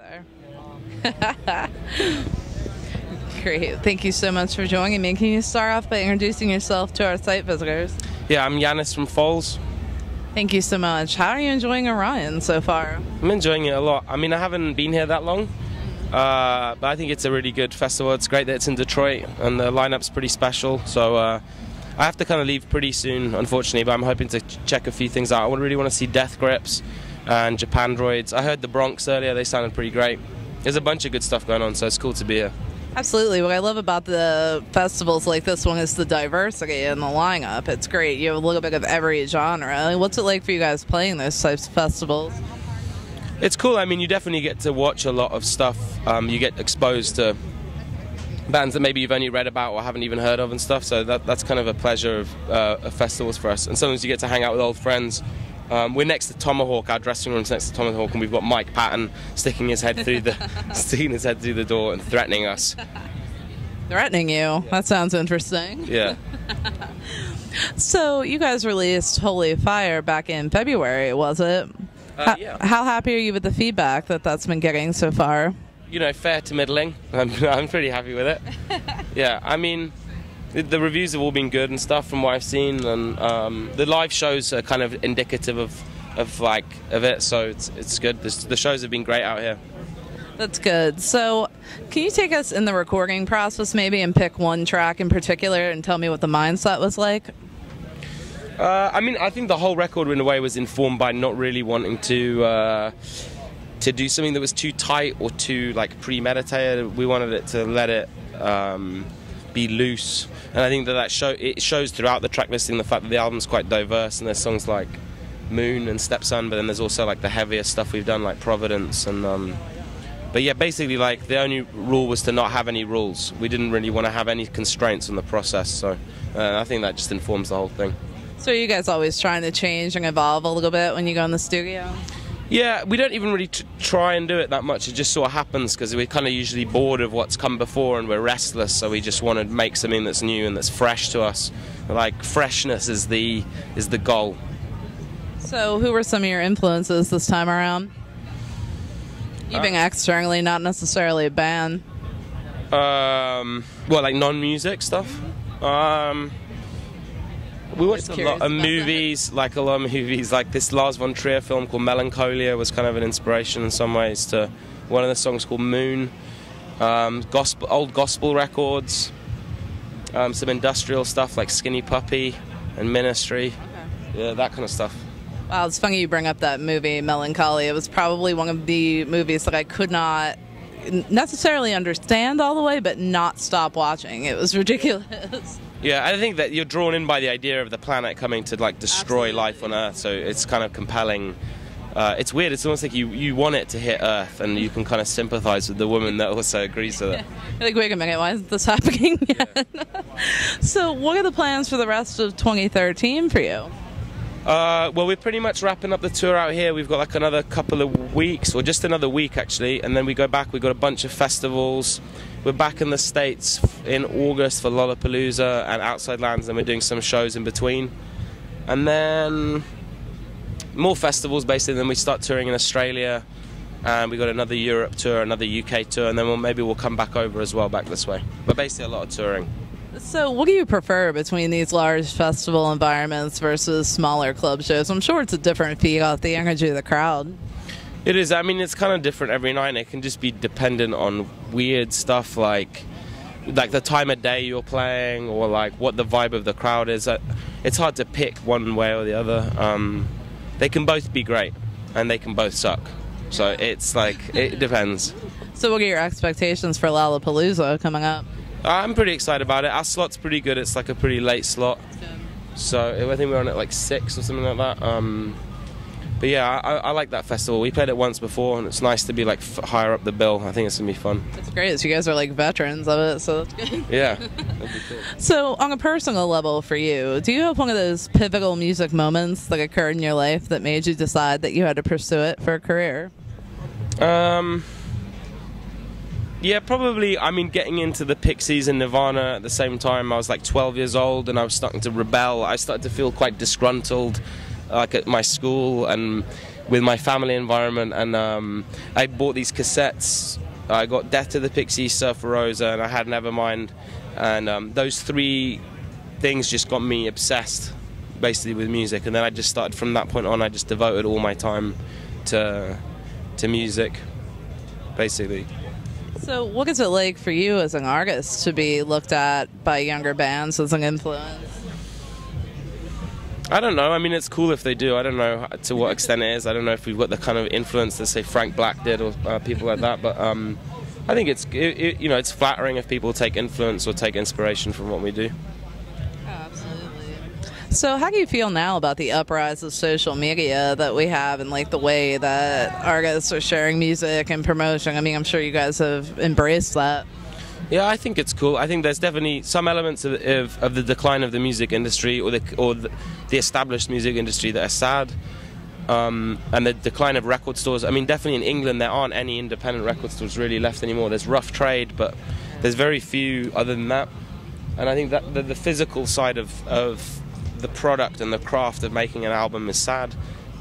there. Great. Thank you so much for joining me. Can you start off by introducing yourself to our site visitors? Yeah, I'm Yanis from Foals. Thank you so much. How are you enjoying Orion so far? I'm enjoying it a lot. I mean, I haven't been here that long, but I think it's a really good festival. It's great that it's in Detroit, and the lineup's pretty special. So I have to kind of leave pretty soon, unfortunately, but I'm hoping to check a few things out. I really want to see Death Grips and Japan Droids. I heard the Bronx earlier. They sounded pretty great. There's a bunch of good stuff going on, so it's cool to be here. Absolutely. What I love about the festivals like this one is the diversity in the lineup. It's great. You have a little bit of every genre. What's it like for you guys playing those types of festivals? It's cool. I mean, you definitely get to watch a lot of stuff. You get exposed to bands that maybe you've only read about or haven't even heard of and stuff. So that's kind of a pleasure of festivals for us. And sometimes you get to hang out with old friends. We're next to Tomahawk. Our dressing room's next to Tomahawk, and we've got Mike Patton sticking his head through the door and threatening us. Threatening you? Yeah. That sounds interesting. Yeah. So you guys released Holy Fire back in February, was it? Yeah. How happy are you with the feedback that's been getting so far? You know, fair to middling. I'm pretty happy with it. Yeah, I mean, the reviews have all been good and stuff from what I've seen, and the live shows are kind of indicative of it, so it's good. The shows have been great out here. That's good. So can you take us in the recording process maybe and pick one track in particular and tell me what the mindset was like? I mean, I think the whole record in a way was informed by not really wanting to do something that was too tight or too premeditated. We wanted it to let it be loose, and I think that it shows throughout the track listing the fact that the album's quite diverse, and there's songs like Moon and Stepson, but then there's also the heavier stuff we've done like Providence, and but yeah, basically the only rule was to not have any rules. We didn't really want to have any constraints on the process, so I think that just informs the whole thing. So are you guys always trying to change and evolve a little bit when you go in the studio? Yeah, we don't even really try and do it that much. It just sort of happens because we're kind of usually bored of what's come before and we're restless, so we just want to make something that's new and that's fresh to us. Freshness is the goal. So who were some of your influences this time around? You being externally, not necessarily a band. Non-music stuff? We watched a lot of movies, like this Lars von Trier film called Melancholia was kind of an inspiration in some ways to one of the songs called Moon. Old gospel records, some industrial stuff like Skinny Puppy and Ministry, yeah, that kind of stuff. Wow, it's funny you bring up that movie Melancholia. It was probably one of the movies that I could not necessarily understand all the way, but not stop watching. It was ridiculous. Yeah, I think that you're drawn in by the idea of the planet coming to destroy life on Earth, so it's kind of compelling. It's weird, it's almost like you want it to hit Earth, and you can kind of sympathize with the woman that also agrees with it. You're like, wait a minute, why isn't this happening yet? Yeah. So what are the plans for the rest of 2013 for you? Well, we're pretty much wrapping up the tour out here. We've got another couple of weeks, or just another week actually, and then we go back. We've got a bunch of festivals. We're back in the States in August for Lollapalooza and Outside Lands, and we're doing some shows in between. And then more festivals basically, and then we start touring in Australia, and we got another Europe tour, another UK tour, and then maybe we'll come back over as well, back this way. But basically a lot of touring. So what do you prefer between these large festival environments versus smaller club shows? I'm sure it's a different feel of the energy of the crowd. It is. I mean, it's kind of different every night. It can just be dependent on weird stuff like the time of day you're playing, or what the vibe of the crowd is. It's hard to pick one way or the other. They can both be great, and they can both suck. So it's it depends. So what are your expectations for Lollapalooza coming up? I'm pretty excited about it. Our slot's pretty good. It's a pretty late slot. So I think we're on at 6 or something like that. But yeah, I like that festival. We played it once before, and it's nice to be higher up the bill. I think it's going to be fun. It's great. So you guys are veterans of it, so that's good. Yeah, that'd be cool. So on a personal level for you, do you have one of those pivotal music moments that occurred in your life that made you decide that you had to pursue it for a career? Yeah, probably. I mean, getting into the Pixies and Nirvana at the same time. I was 12 years old, and I was starting to rebel. I started to feel quite disgruntled, at my school, and with my family environment, and I bought these cassettes. I got Death to the Pixies, Surfer Rosa, and I had Nevermind, and those three things just got me obsessed basically with music, and then I just started from that point on. I just devoted all my time to music basically. So what is it like for you as an artist to be looked at by younger bands as an influence? I don't know. I mean, it's cool if they do. I don't know to what extent it is. I don't know if we've got the kind of influence that, say, Frank Black did, or people like that. But I think it's flattering if people take influence or take inspiration from what we do. Oh, absolutely. So how do you feel now about the uprise of social media that we have, and like the way that artists are sharing music and promotion? I mean, I'm sure you guys have embraced that. Yeah, I think it's cool. I think there's definitely some elements of the decline of the music industry, or the established music industry, that are sad, and the decline of record stores. I mean, definitely in England there aren't any independent record stores really left anymore. There's Rough Trade, but there's very few other than that. And I think that the physical side of the product and the craft of making an album is sad,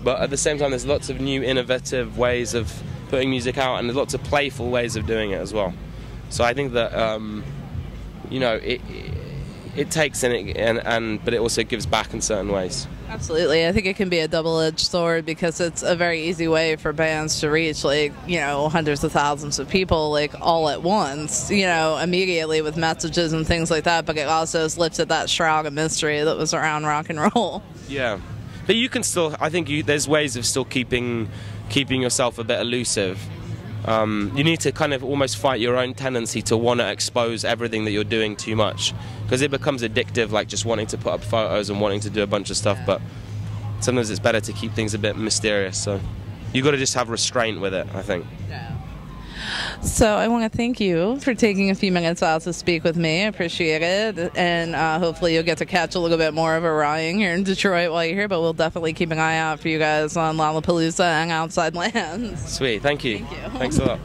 but at the same time there's lots of new innovative ways of putting music out, and there's lots of playful ways of doing it as well. So I think that it takes but it also gives back in certain ways. Absolutely. I think it can be a double-edged sword, because it's a very easy way for bands to reach hundreds of thousands of people all at once, immediately with messages and things like that. But it also has lifted that shroud of mystery that was around rock and roll. Yeah, but you can still. I think there's ways of still keeping yourself a bit elusive. You need to kind of almost fight your own tendency to want to expose everything that you're doing too much, because it becomes addictive, like just wanting to put up photos and wanting to do a bunch of stuff. But sometimes it's better to keep things a bit mysterious, so you got to just have restraint with it, I think. Yeah. So I want to thank you for taking a few minutes out to speak with me. I appreciate it, and hopefully you'll get to catch a little bit more of Orion here in Detroit while you're here, but we'll definitely keep an eye out for you guys on Lollapalooza and Outside Lands. Sweet, thank you. Thank you. Thanks a lot.